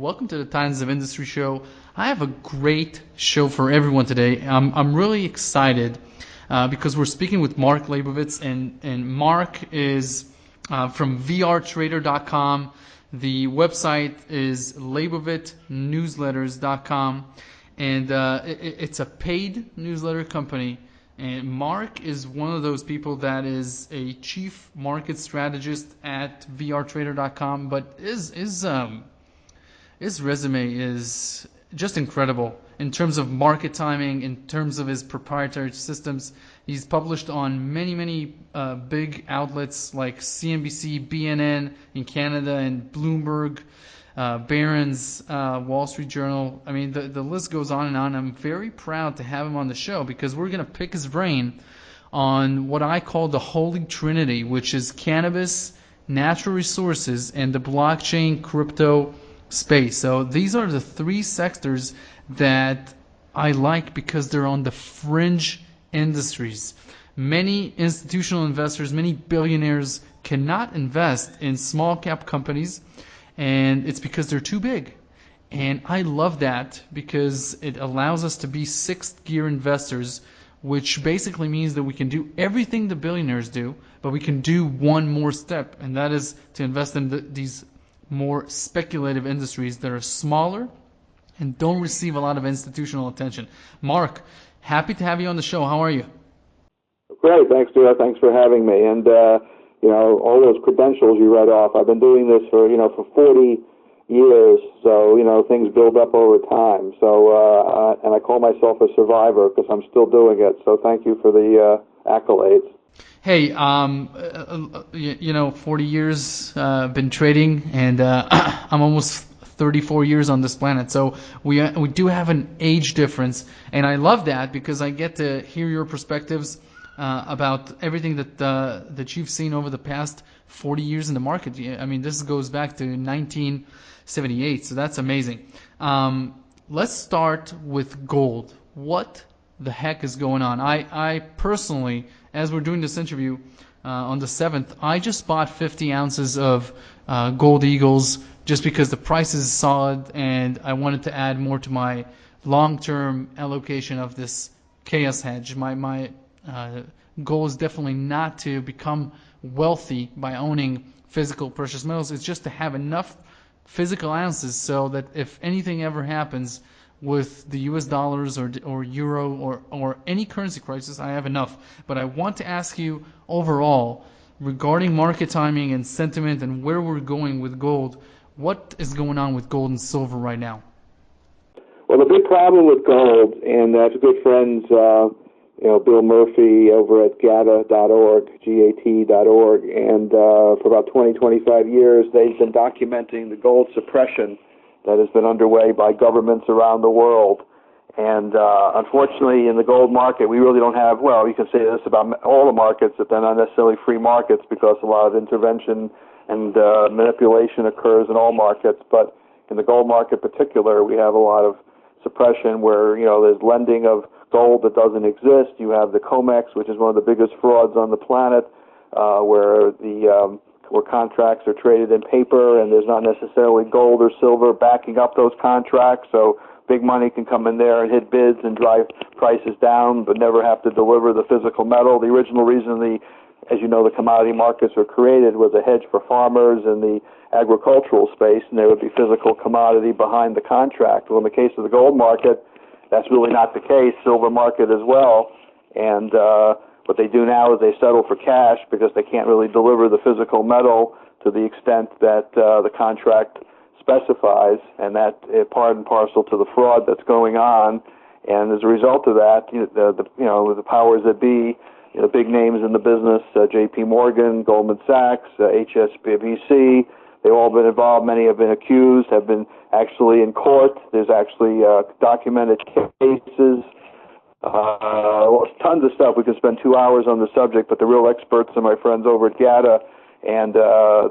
welcome to the Titans of Industry show. I have a great show for everyone today. I'm really excited because we're speaking with Mark Leibovitz, and Mark is from vrtrader.com. The website is leibovitnewsletters.com, and it's a paid newsletter company. And Mark is one of those people that is a chief market strategist at vrtrader.com, but his resume is just incredible in terms of market timing, in terms of his proprietary systems. He's published on many big outlets like CNBC, BNN in Canada, and Bloomberg, Barron's, Wall Street Journal. I mean, the list goes on and on. I'm very proud to have him on the show because we're going to pick his brain on what I call the Holy Trinity, which is cannabis, natural resources, and the blockchain crypto space. So these are the three sectors that I like because they're on the fringe industries. Many institutional investors, many billionaires cannot invest in small cap companies, and it's because they're too big. And I love that because it allows us to be sixth gear investors, which basically means that we can do everything the billionaires do, but we can do one more step, and that is to invest in these more speculative industries that are smaller and don't receive a lot of institutional attention. Mark, happy to have you on the show. How are you? Great. Thanks, Lior. Thanks for having me. And, all those credentials you read off, I've been doing this for 40 years, so, things build up over time. So, and I call myself a survivor because I'm still doing it. So thank you for the accolades. Hey, 40 years been trading, and I'm almost 34 years on this planet. So we do have an age difference, and I love that because I get to hear your perspectives about everything that you've seen over the past 40 years in the market. I mean, this goes back to 1978, so that's amazing. Let's start with gold. What the heck is going on? I personally, as we're doing this interview on the 7th, I just bought 50 ounces of gold eagles just because the price is solid and I wanted to add more to my long-term allocation of this chaos hedge. My goal is definitely not to become wealthy by owning physical precious metals. It's just to have enough physical ounces so that if anything ever happens with the US dollars or euro or any currency crisis, I have enough. But I want to ask you overall regarding market timing and sentiment and where we're going with gold. What is going on with gold and silver right now? Well, the big problem with gold, and that's good friends, Bill Murphy over at GATA.org, GAT.org, and for about 25 years, they've been documenting the gold suppression that has been underway by governments around the world. And unfortunately, in the gold market, we really don't have, well, you can say this about all the markets, that they're not necessarily free markets because a lot of intervention and manipulation occurs in all markets. But in the gold market in particular, we have a lot of suppression where, there's lending of gold that doesn't exist. You have the COMEX, which is one of the biggest frauds on the planet, where contracts are traded in paper and there's not necessarily gold or silver backing up those contracts. So big money can come in there and hit bids and drive prices down, but never have to deliver the physical metal. The original reason the commodity markets were created was a hedge for farmers in the agricultural space, and there would be physical commodity behind the contract. Well, in the case of the gold market, that's really not the case. Silver market as well. And what they do now is they settle for cash because they can't really deliver the physical metal to the extent that the contract specifies, and that part and parcel to the fraud that's going on. And as a result of that, the powers that be, the big names in the business, J.P. Morgan, Goldman Sachs, HSBC, they've all been involved. Many have been accused, have been actually in court. There's actually documented cases. Tons of stuff. We could spend 2 hours on the subject, but the real experts are my friends over at GATA, and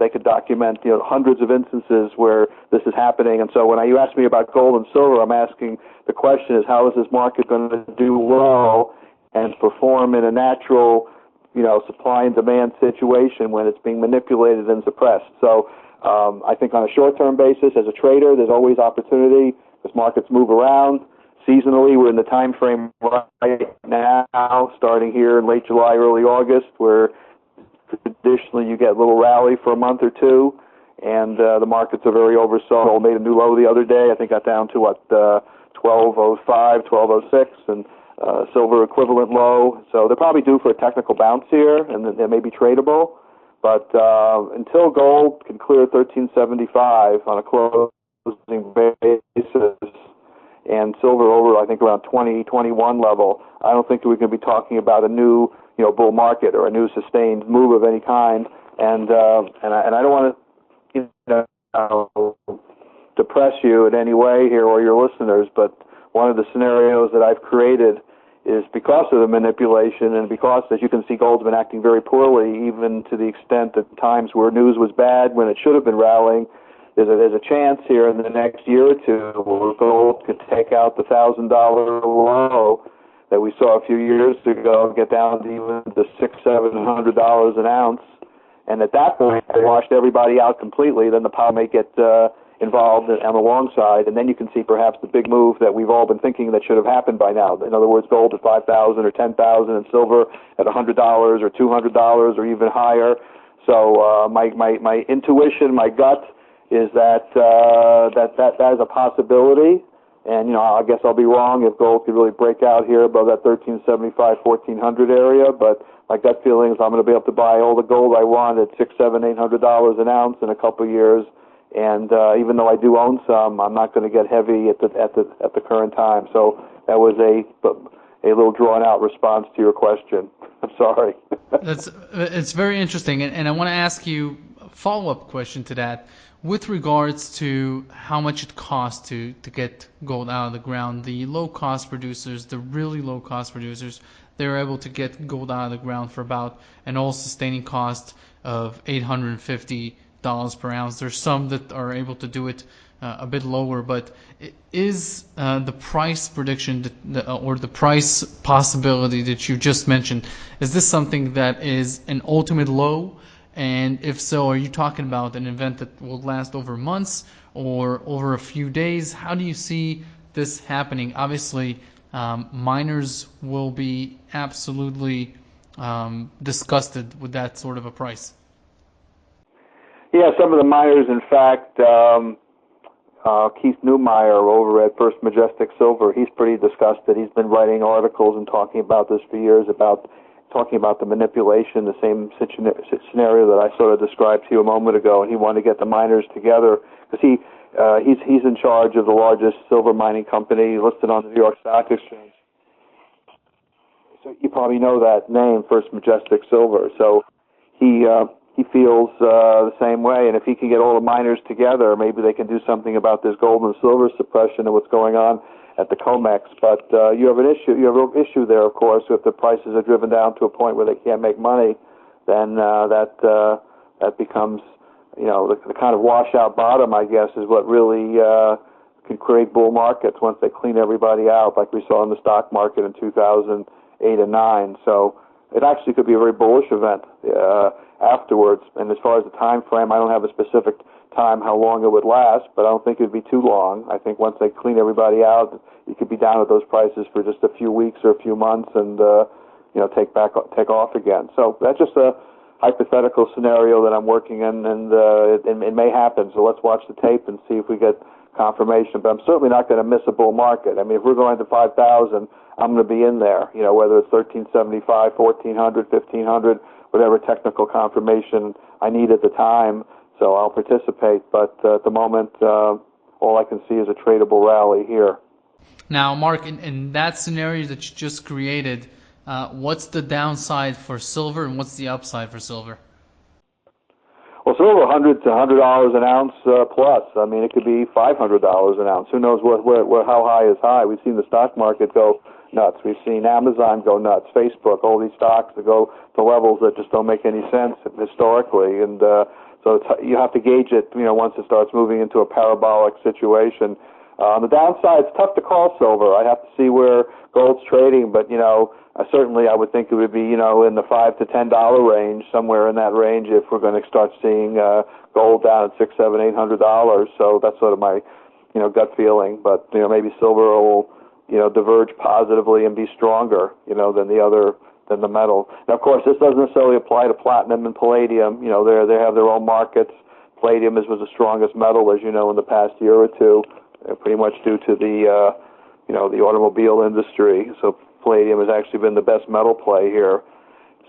they could document hundreds of instances where this is happening. And so when you ask me about gold and silver, I'm asking the question is, how is this market going to do well and perform in a natural, supply and demand situation when it's being manipulated and suppressed? So I think on a short-term basis, as a trader, there's always opportunity because markets move around. Seasonally, we're in the time frame right now, starting here in late July, early August, where traditionally you get a little rally for a month or two, and the markets are very oversold. Gold made a new low the other day. I think got down to 1205, 1206, and silver equivalent low. So they're probably due for a technical bounce here, and they may be tradable. But until gold can clear 1375 on a closing basis, and silver over, I think, around 2021 level, I don't think we're going to be talking about a new, bull market or a new sustained move of any kind. And I don't want to, depress you in any way here or your listeners, but one of the scenarios that I've created is because of the manipulation and because, as you can see, gold's been acting very poorly, even to the extent that times where news was bad when it should have been rallying. There's a chance here in the next year or two where gold could take out the $1,000 low that we saw a few years ago, get down to even the $600-700 an ounce, and at that point, they washed everybody out completely. Then the power may get involved on the long side, and then you can see perhaps the big move that we've all been thinking that should have happened by now. In other words, gold at 5,000 or 10,000, and silver at $100 or $200 or even higher. So my intuition, my gut, is that is a possibility, and I guess I'll be wrong if gold could really break out here above that 1375, 1400 area. But my gut feeling is I'm going to be able to buy all the gold I want at $600, $700, $800 an ounce in a couple of years. And even though I do own some, I'm not going to get heavy at the current time. So that was a little drawn out response to your question. I'm sorry. It's very interesting, and I want to ask you a follow-up question to that. With regards to how much it costs to get gold out of the ground, the low-cost producers, the really low-cost producers, they're able to get gold out of the ground for about an all-sustaining cost of $850 per ounce. There's some that are able to do it a bit lower, but is the price prediction or the price possibility that you just mentioned, is this something that is an ultimate low? And if so, are you talking about an event that will last over months or over a few days? How do you see this happening? Obviously, miners will be absolutely disgusted with that sort of a price. Yeah, some of the miners, in fact, Keith Neumeyer over at First Majestic Silver, he's pretty disgusted. He's been writing articles and talking about this for years, talking about the manipulation, the same scenario that I sort of described to you a moment ago, and he wanted to get the miners together because he's in charge of the largest silver mining company listed on the New York Stock Exchange. So you probably know that name, First Majestic Silver. So he feels the same way, and if he can get all the miners together, maybe they can do something about this gold and silver suppression and what's going on at the COMEX. But you have an issue there, of course. If the prices are driven down to a point where they can't make money, then that becomes, the kind of washout bottom, I guess, is what really can create bull markets once they clean everybody out, like we saw in the stock market in 2008 and 9. So it actually could be a very bullish event afterwards. And as far as the time frame, I don't have a specific time how long it would last, but I don't think it would be too long. I think once they clean everybody out, you could be down at those prices for just a few weeks or a few months, and take off again. So that's just a hypothetical scenario that I'm working in, and it may happen. So let's watch the tape and see if we get confirmation. But I'm certainly not going to miss a bull market. I mean, if we're going to 5,000, I'm going to be in there. Whether it's 1375, 1400, 1500, whatever technical confirmation I need at the time. So I'll participate, but at the moment, all I can see is a tradable rally here. Now, Mark, in that scenario that you just created, what's the downside for silver and what's the upside for silver? Well, silver $100 to $100 an ounce plus. I mean, it could be $500 an ounce. Who knows how high is high? We've seen the stock market go nuts. We've seen Amazon go nuts, Facebook, all these stocks that go to levels that just don't make any sense historically, and so you have to gauge it, once it starts moving into a parabolic situation. On the downside, it's tough to call silver. I have to see where gold's trading, but certainly I would think it would be in the $5 to $10 range, somewhere in that range, if we're going to start seeing gold down at $600, $700, $800. So that's sort of my gut feeling. But maybe silver will diverge positively and be stronger than the metal. Now, of course, this doesn't necessarily apply to platinum and palladium. They have their own markets. Palladium was the strongest metal, as you know, in the past year or two, pretty much due to the the automobile industry. So palladium has actually been the best metal play here.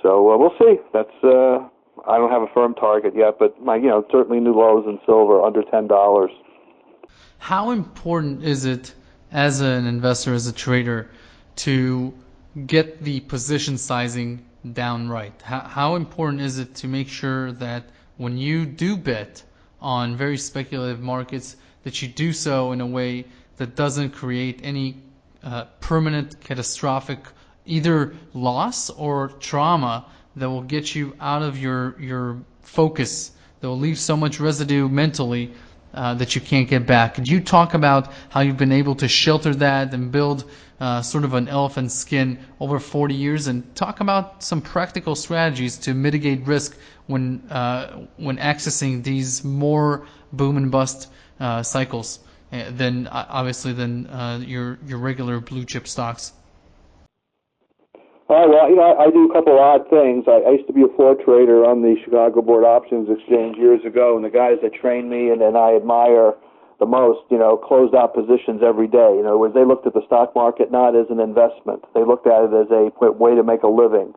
So we'll see. That's I don't have a firm target yet, but certainly new lows in silver under $10. How important is it as an investor, as a trader, to get the position sizing down right? How important is it to make sure that when you do bet on very speculative markets, that you do so in a way that doesn't create any permanent, catastrophic either loss or trauma that will get you out of your focus, that will leave so much residue mentally that you can't get back? Could you talk about how you've been able to shelter that and build sort of an elephant skin over 40 years, and talk about some practical strategies to mitigate risk when accessing these more boom and bust cycles than your regular blue chip stocks? All right, well, I do a couple odd things. I used to be a floor trader on the Chicago Board Options Exchange years ago, and the guys that trained me and I admire the most, closed out positions every day. In other words, they looked at the stock market not as an investment. They looked at it as a way to make a living.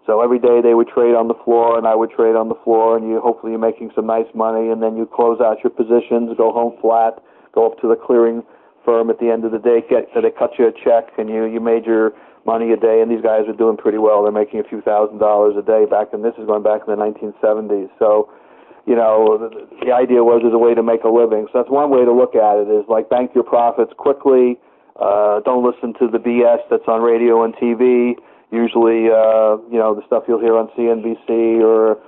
So every day they would trade on the floor, and I would trade on the floor, and hopefully you're making some nice money, and then you close out your positions, go home flat, go up to the clearing firm at the end of the day, they cut you a check, and you made your money a day. And these guys are doing pretty well. They're making a few $1,000s a day this is going back in the 1970s. So, the idea was as a way to make a living. So that's one way to look at it, is like bank your profits quickly. Don't listen to the BS that's on radio and TV. Usually, the stuff you'll hear on CNBC or,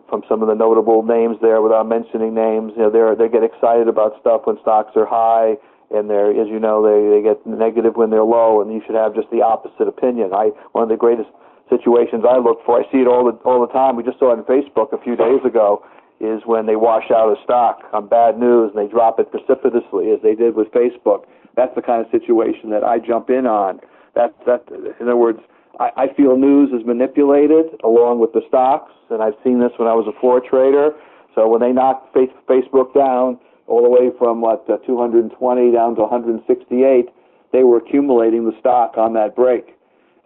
from some of the notable names there without mentioning names. They get excited about stuff when stocks are high, and as you know, they get negative when they're low, and you should have just the opposite opinion. One of the greatest situations I look for, I see it all the time. We just saw it on Facebook a few days ago, is when they wash out a stock on bad news and they drop it precipitously, as they did with Facebook. That's the kind of situation that I jump in on. In other words, I feel news is manipulated along with the stocks, and I've seen this when I was a floor trader. So when they knocked Facebook down all the way from 220 down to 168, they were accumulating the stock on that break.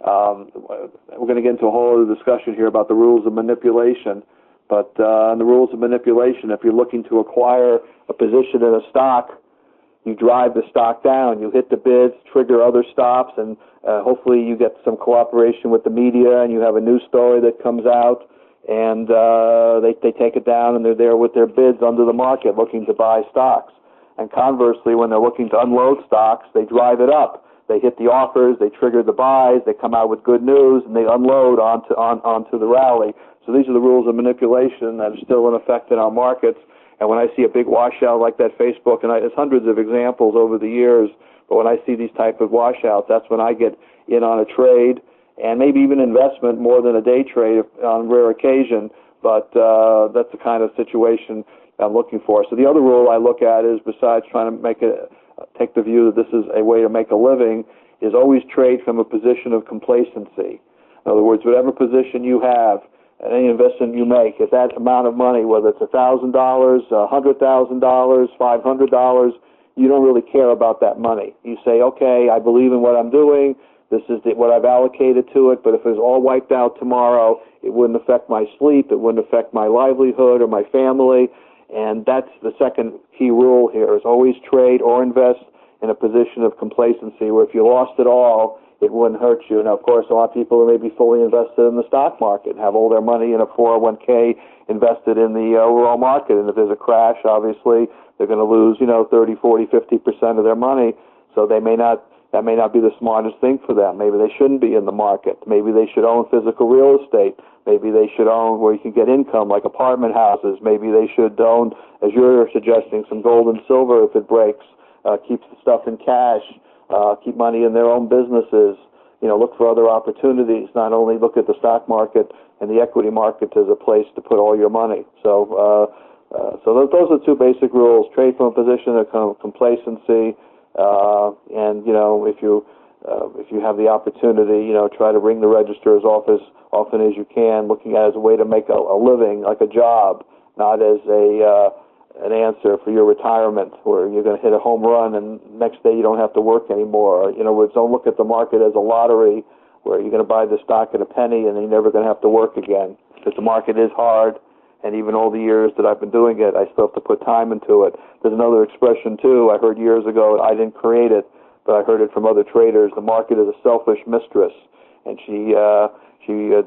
We're going to get into a whole other discussion here about the rules of manipulation. But in the rules of manipulation, if you're looking to acquire a position in a stock, you drive the stock down, you hit the bids, trigger other stops, and hopefully you get some cooperation with the media, and you have a news story that comes out, and they take it down, and they're there with their bids under the market looking to buy stocks. And conversely, when they're looking to unload stocks, they drive it up. They hit the offers, they trigger the buys, they come out with good news, and they unload onto the rally. So these are the rules of manipulation that are still in effect in our markets. And when I see a big washout like that Facebook, and there's hundreds of examples over the years, but when I see these type of washouts, that's when I get in on a trade, and maybe even investment more than a day trade on rare occasion. But that's the kind of situation I'm looking for. So the other rule I look at is, besides trying to take the view that this is a way to make a living, is always trade from a position of complacency. In other words, whatever position you have, any investment you make, at that amount of money, whether it's $1,000, $100,000, $500, you don't really care about that money. You say, okay, I believe in what I'm doing. This is what I've allocated to it. But if it was all wiped out tomorrow, it wouldn't affect my sleep. It wouldn't affect my livelihood or my family. And that's the second key rule here, is always trade or invest in a position of complacency, where if you lost it all, it wouldn't hurt you. Now, of course, a lot of people are maybe fully invested in the stock market, have all their money in a 401k invested in the overall market. And if there's a crash, obviously, they're going to lose, 30, 40, 50% of their money. So that may not be the smartest thing for them. Maybe they shouldn't be in the market. Maybe they should own physical real estate. Maybe they should own where you can get income, like apartment houses. Maybe they should own, as you're suggesting, some gold and silver if it breaks. keeps the stuff in cash, keep money in their own businesses, look for other opportunities, not only look at the stock market and the equity market as a place to put all your money. So those are the two basic rules: trade from a position of complacency, and if you have the opportunity, try to ring the register as often as you can, looking at it as a way to make a living, like a job, not as an answer for your retirement, where you're going to hit a home run and next day you don't have to work anymore. Don't look at the market as a lottery where you're going to buy the stock at a penny and you're never going to have to work again. Because the market is hard, and even all the years that I've been doing it, I still have to put time into it. There's another expression too I heard years ago. I didn't create it, but I heard it from other traders. The market is a selfish mistress, and she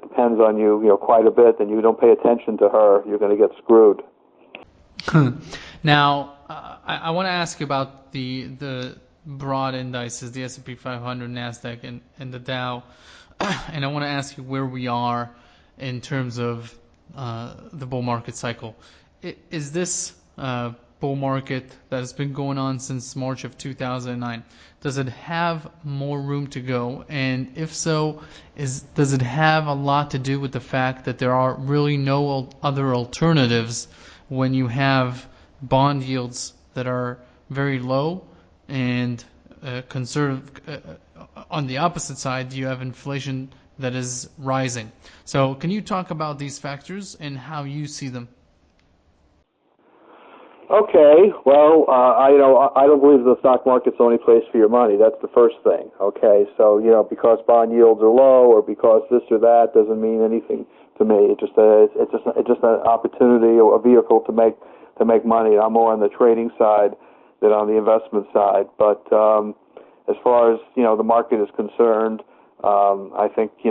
depends on you, quite a bit, and you don't pay attention to her, you're going to get screwed. Now, I want to ask you about the broad indices, the S&P 500, NASDAQ, and the Dow, and I want to ask you where we are in terms of the bull market cycle. Is this bull market that has been going on since March of 2009, does it have more room to go? And if so, does it have a lot to do with the fact that there are really no other alternatives when you have bond yields that are very low and conservative? On the opposite side, you have inflation that is rising. So can you talk about these factors and how you see them? Okay, well, I don't believe the stock market's the only place for your money. That's the first thing. Okay, so because bond yields are low or because this or that doesn't mean anything to me. It's just an opportunity or a vehicle to make money. I'm more on the trading side than on the investment side. But as far as the market is concerned, I think we've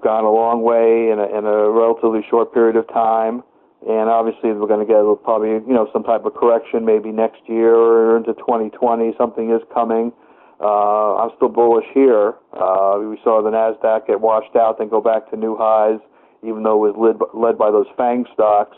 gone a long way in a relatively short period of time. And obviously we're going to get probably, some type of correction maybe next year or into 2020. Something is coming. I'm still bullish here. We saw the NASDAQ get washed out, then go back to new highs, even though it was led by those FANG stocks.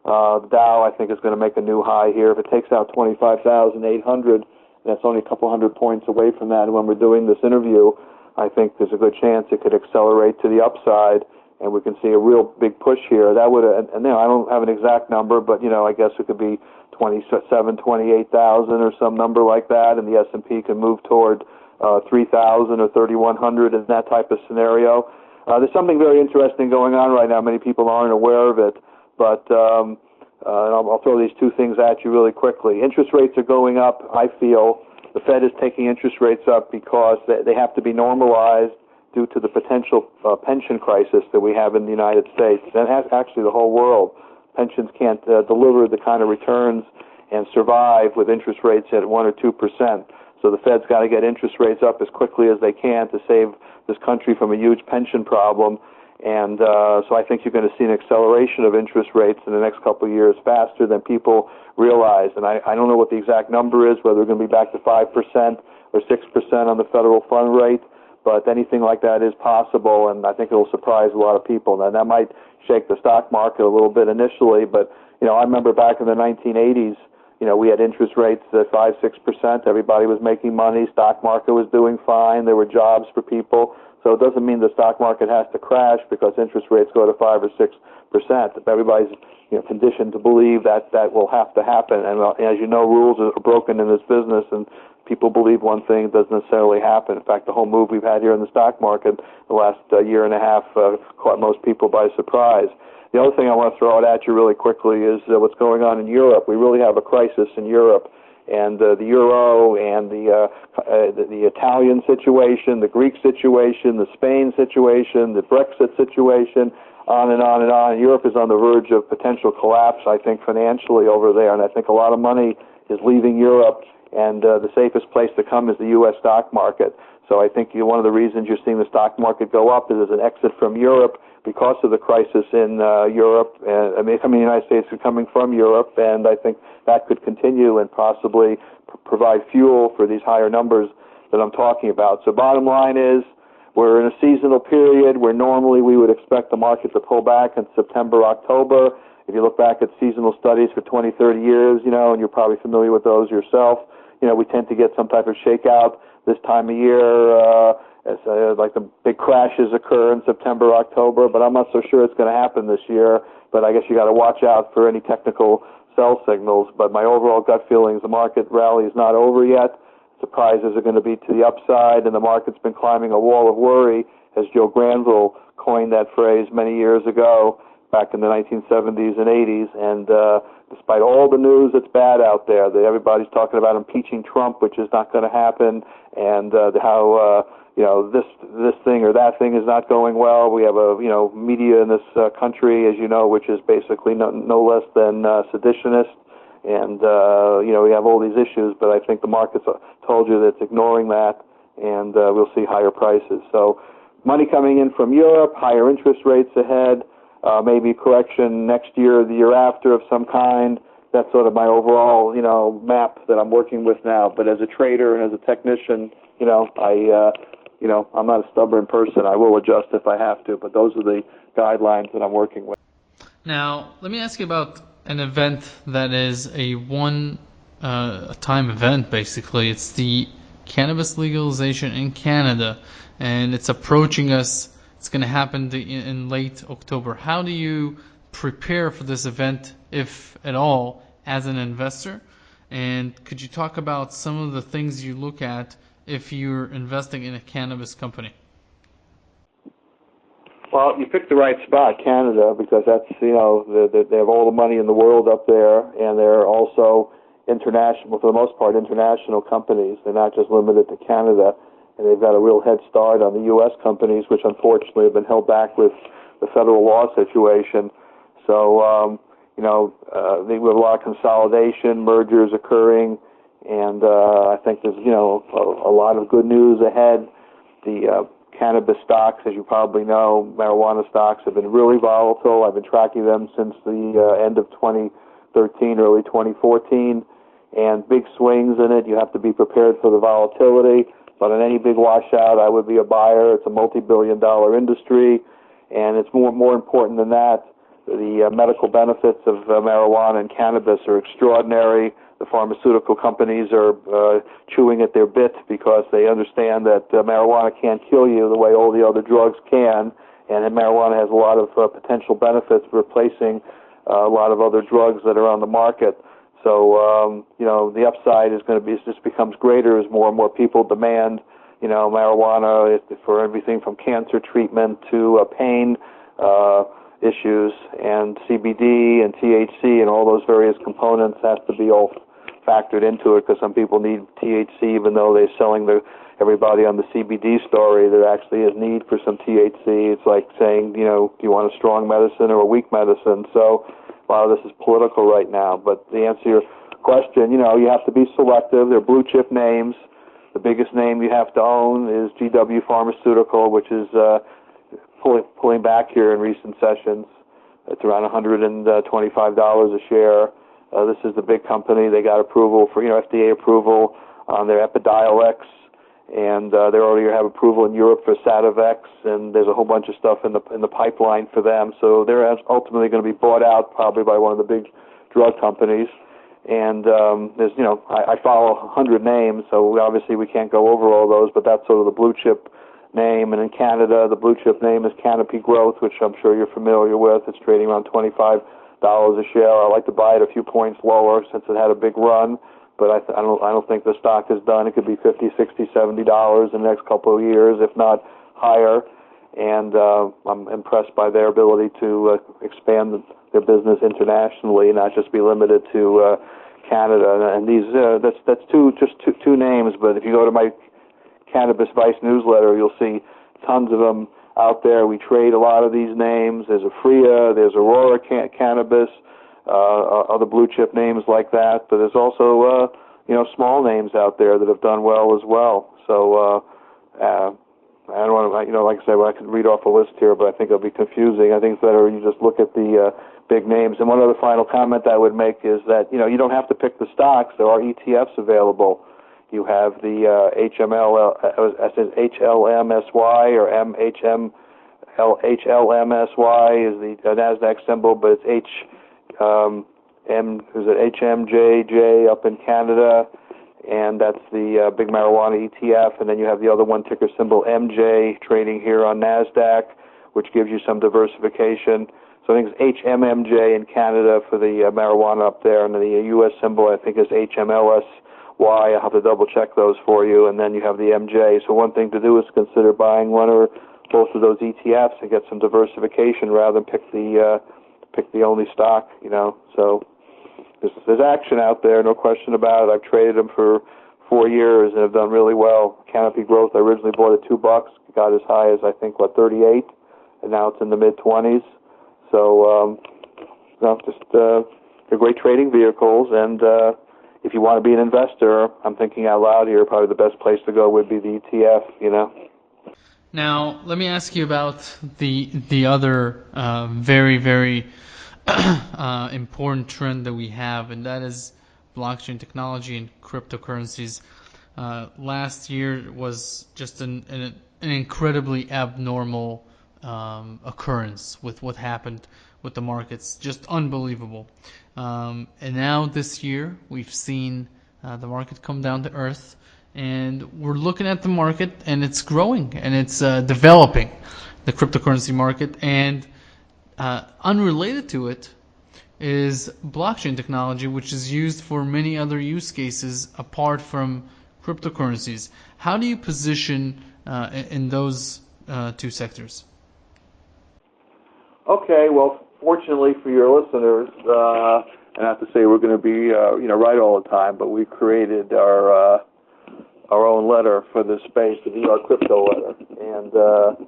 The Dow, I think, is going to make a new high here. If it takes out 25,800, that's only a couple hundred points away from that. And when we're doing this interview, I think there's a good chance it could accelerate to the upside, and we can see a real big push here. That would, and I don't have an exact number, but I guess it could be 28,000 or some number like that, and the S&P can move toward 3,000 or 3,100 in that type of scenario. There's something very interesting going on right now. Many people aren't aware of it, but and I'll throw these two things at you really quickly. Interest rates are going up. I feel the Fed is taking interest rates up because they have to be normalized due to the potential pension crisis that we have in the United States, and actually the whole world. Pensions can't deliver the kind of returns and survive with interest rates at 1 or 2%. So the Fed's got to get interest rates up as quickly as they can to save this country from a huge pension problem. And so I think you're going to see an acceleration of interest rates in the next couple of years faster than people realize. And I don't know what the exact number is, whether we're going to be back to 5% or 6% on the federal fund rate. But anything like that is possible, and I think it will surprise a lot of people. Now, that might shake the stock market a little bit initially, but, I remember back in the 1980s, we had interest rates at 5-6%. Everybody was making money. Stock market was doing fine. There were jobs for people. So it doesn't mean the stock market has to crash because interest rates go to 5 or 6%. If everybody's conditioned to believe that will have to happen, and as you know, rules are broken in this business, and people believe one thing, it doesn't necessarily happen. In fact, the whole move we've had here in the stock market the last year and a half caught most people by surprise. The other thing I want to throw out at you really quickly is what's going on in Europe. We really have a crisis in Europe, and the euro and the Italian situation, the Greek situation, the Spain situation, the Brexit situation, on and on and on. Europe is on the verge of potential collapse, I think, financially over there, and I think a lot of money is leaving Europe, and the safest place to come is the U.S. stock market. So I think one of the reasons you're seeing the stock market go up is there's an exit from Europe because of the crisis in Europe. And the United States are coming from Europe, and I think that could continue and possibly provide fuel for these higher numbers that I'm talking about. So bottom line is, we're in a seasonal period where normally we would expect the market to pull back in September, October, If you look back at seasonal studies for 20, 30 years, and you're probably familiar with those yourself, we tend to get some type of shakeout this time of year, as like the big crashes occur in September, October, but I'm not so sure it's going to happen this year. But I guess you got to watch out for any technical sell signals. But my overall gut feeling is the market rally is not over yet. Surprises are going to be to the upside, and the market's been climbing a wall of worry, as Joe Granville coined that phrase many years ago, back in the 1970s and 80s. And despite all the news that's bad out there, that everybody's talking about impeaching Trump, which is not going to happen, and how this thing or that thing is not going well. We have a media in this country, as you know, which is basically no less than seditionist. And, we have all these issues, but I think the market's told you that it's ignoring that, and we'll see higher prices. So money coming in from Europe, higher interest rates ahead, maybe correction next year or the year after of some kind. That's sort of my overall, map that I'm working with now. But as a trader and as a technician, I'm not a stubborn person. I will adjust if I have to, but those are the guidelines that I'm working with. Now, let me ask you about an event that is a one-time event, basically. It's the cannabis legalization in Canada, and it's approaching us. It's going to happen in late October. How do you prepare for this event, if at all, as an investor? And could you talk about some of the things you look at if you're investing in a cannabis company? Well, you picked the right spot, Canada, because that's, they have all the money in the world up there, and they're also international, for the most part, international companies. They're not just limited to Canada, and they've got a real head start on the U.S. companies, which unfortunately have been held back with the federal law situation. So, they have a lot of consolidation, mergers occurring, and I think there's, a lot of good news ahead. The cannabis stocks, as you probably know, marijuana stocks have been really volatile. I've been tracking them since the end of 2013, early 2014, and big swings in it. You have to be prepared for the volatility, but on any big washout, I would be a buyer. It's a multi-billion-dollar industry, and it's more important than that. The medical benefits of marijuana and cannabis are extraordinary. The pharmaceutical companies are chewing at their bit because they understand that marijuana can't kill you the way all the other drugs can, and marijuana has a lot of potential benefits, replacing a lot of other drugs that are on the market. So, the upside is going to be, it just becomes greater as more and more people demand, marijuana for everything from cancer treatment to pain issues, and CBD and THC and all those various components has to be all factored into it, because some people need THC even though they're selling everybody on the CBD story. There actually is need for some THC. It's like saying, do you want a strong medicine or a weak medicine? So a lot of this is political right now. But to answer your question, you have to be selective. They're blue chip names. The biggest name you have to own is GW Pharmaceutical, which is pulling back here in recent sessions. It's around $125 a share. This is the big company. They got approval for, FDA approval on their Epidiolex, and they already have approval in Europe for Sativex, and there's a whole bunch of stuff in the pipeline for them. So they're ultimately going to be bought out probably by one of the big drug companies. And there's, I follow 100 names, so obviously we can't go over all those, but that's sort of the blue chip name. And in Canada, the blue chip name is Canopy Growth, which I'm sure you're familiar with. It's trading around $25 a share. I like to buy it a few points lower since it had a big run, but I don't think the stock is done. It could be $50, $60, $70 in the next couple of years, if not higher. And I'm impressed by their ability to expand their business internationally, not just be limited to Canada. And these that's two names. But if you go to my Cannabis Vice newsletter, you'll see tons of them out there. We trade a lot of these names. There's Afria, there's Aurora Cannabis, other blue chip names like that. But there's also small names out there that have done well as well. So I don't want to, like I said, I could read off a list here, but I think it'll be confusing. I think it's better you just look at the big names. And one other final comment I would make is that, you don't have to pick the stocks. There are ETFs available. You have the HLMSY or HLMSY is the NASDAQ symbol, but it's HMJJ up in Canada, and that's the big marijuana ETF. And then you have the other one, ticker symbol MJ, trading here on NASDAQ, which gives you some diversification. So I think it's HMMJ in Canada for the marijuana up there, and the U.S. symbol I think is HMLSY. I'll have to double check those for you. And then you have the MJ. So one thing to do is consider buying one or both of those ETFs and get some diversification rather than pick the only stock. So there's action out there, no question about it. I've traded them for 4 years and have done really well. Canopy Growth, I originally bought at $2, got as high as I think 38, and now it's in the mid 20s. So they're great trading vehicles, and if you want to be an investor, I'm thinking out loud here, probably the best place to go would be the ETF. Now, let me ask you about the other very, very important trend that we have, and that is blockchain technology and cryptocurrencies. Last year was just an incredibly abnormal occurrence with what happened with the markets. Just unbelievable. And now this year, we've seen the market come down to earth, and we're looking at the market, and it's growing, and it's developing, the cryptocurrency market. And unrelated to it is blockchain technology, which is used for many other use cases apart from cryptocurrencies. How do you position in those two sectors? Okay, well, fortunately for your listeners, and I have to say we're going to be right all the time, but we created our own letter for this space, the VR crypto letter, and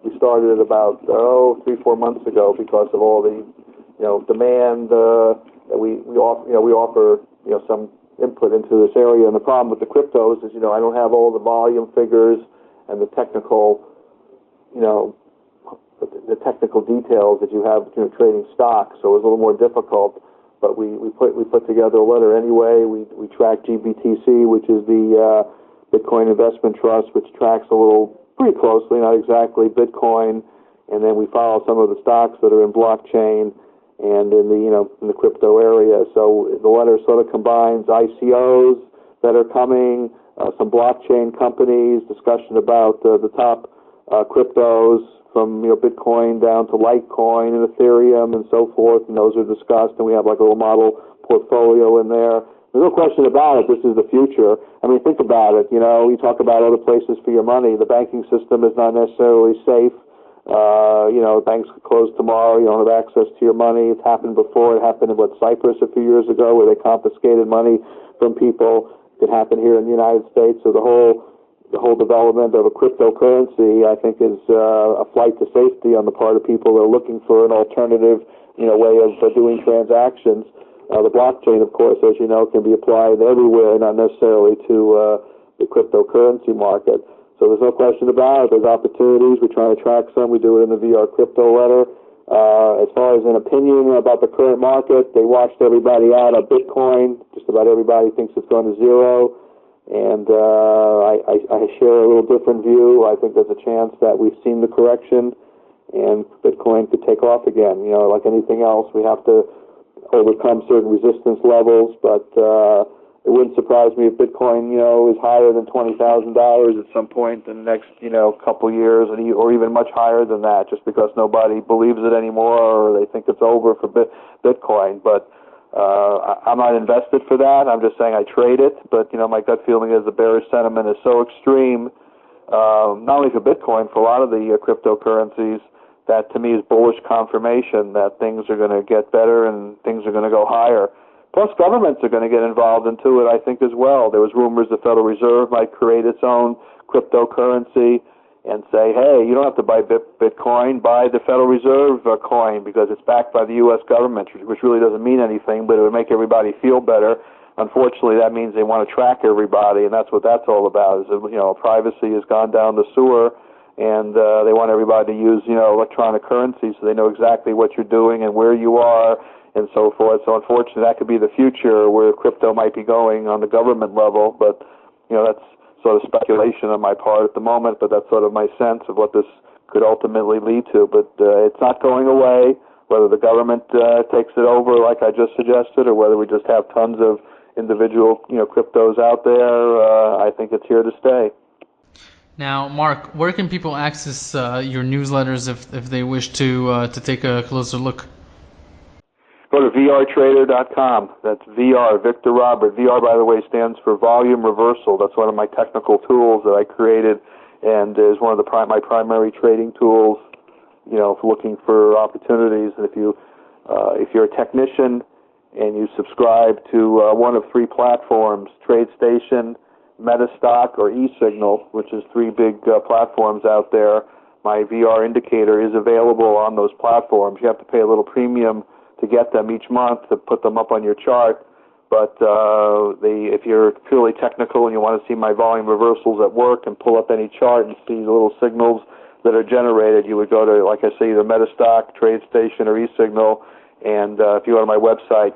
we started it about 3-4 months ago because of all the demand that we offer some input into this area. And the problem with the cryptos is I don't have all the volume figures and the technical details that you have trading stocks, so it was a little more difficult. But we put together a letter anyway. We track GBTC, which is the Bitcoin Investment Trust, which tracks pretty closely, not exactly Bitcoin, and then we follow some of the stocks that are in blockchain and in the crypto area. So the letter sort of combines ICOs that are coming, some blockchain companies, discussion about the top cryptos from Bitcoin down to Litecoin and Ethereum and so forth, and those are discussed, and we have like a little model portfolio in there. There's no question about it. This is the future. I mean, think about it. You talk about other places for your money. The banking system is not necessarily safe. Banks could close tomorrow. You don't have access to your money. It's happened before. It happened in Cyprus a few years ago, where they confiscated money from people. It could happen here in the United States. So the whole development of a cryptocurrency, I think, is a flight to safety on the part of people that are looking for an alternative, way of doing transactions. The blockchain, of course, as you know, can be applied everywhere, not necessarily to the cryptocurrency market. So there's no question about it. There's opportunities. We're trying to track some. We do it in the VR crypto letter. As far as an opinion about the current market, they washed everybody out of Bitcoin. Just about everybody thinks it's going to zero. And I share a little different view. I think there's a chance that we've seen the correction and Bitcoin could take off again. Like anything else, we have to overcome certain resistance levels, but it wouldn't surprise me if Bitcoin, is higher than $20,000 at some point in the next, couple years, or even much higher than that, just because nobody believes it anymore or they think it's over for Bitcoin. But I'm not invested for that. I'm just saying I trade it. But my gut feeling is the bearish sentiment is so extreme, not only for Bitcoin, for a lot of the cryptocurrencies, that to me is bullish confirmation that things are going to get better and things are going to go higher. Plus, governments are going to get involved into it, I think, as well. There was rumors the Federal Reserve might create its own cryptocurrency and say, hey, you don't have to buy Bitcoin, buy the Federal Reserve coin because it's backed by the U.S. government, which really doesn't mean anything, but it would make everybody feel better. Unfortunately, that means they want to track everybody, and that's what that's all about. Is privacy has gone down the sewer. And they want everybody to use, electronic currency so they know exactly what you're doing and where you are and so forth. So unfortunately, that could be the future where crypto might be going on the government level. But, that's sort of speculation on my part at the moment, but that's sort of my sense of what this could ultimately lead to. But it's not going away. whether the government takes it over like I just suggested, or whether we just have tons of individual cryptos out there, I think it's here to stay. Now, Mark, where can people access your newsletters if they wish to take a closer look? Go to vrtrader.com. That's VR, Victor Robert. VR, by the way, stands for Volume Reversal. That's one of my technical tools that I created, and is one of my primary trading tools. For looking for opportunities. And if you're a technician and you subscribe to one of three platforms, TradeStation, Metastock, or eSignal, which is three big platforms out there, my VR indicator is available on those platforms. You have to pay a little premium to get them each month to put them up on your chart. But if you're purely technical and you want to see my volume reversals at work and pull up any chart and see the little signals that are generated, you would go to, like I say, either Metastock, TradeStation, or eSignal. And if you go to my website,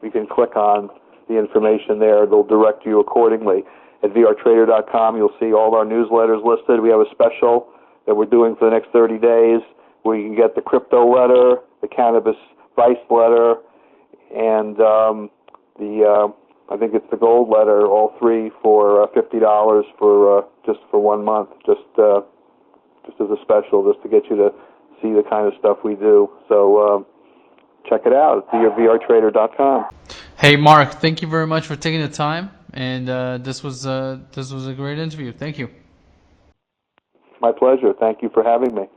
you can click on the information there. They'll direct you accordingly. At vrtrader.com, you'll see all our newsletters listed. We have a special that we're doing for the next 30 days where you can get the crypto letter, the cannabis vice letter, and I think it's the gold letter, all three for $50 for just for 1 month, just as a special, just to get you to see the kind of stuff we do. So check it out. It's vrtrader.com. Hey, Mark, thank you very much for taking the time, and this was a great interview. Thank you. My pleasure. Thank you for having me.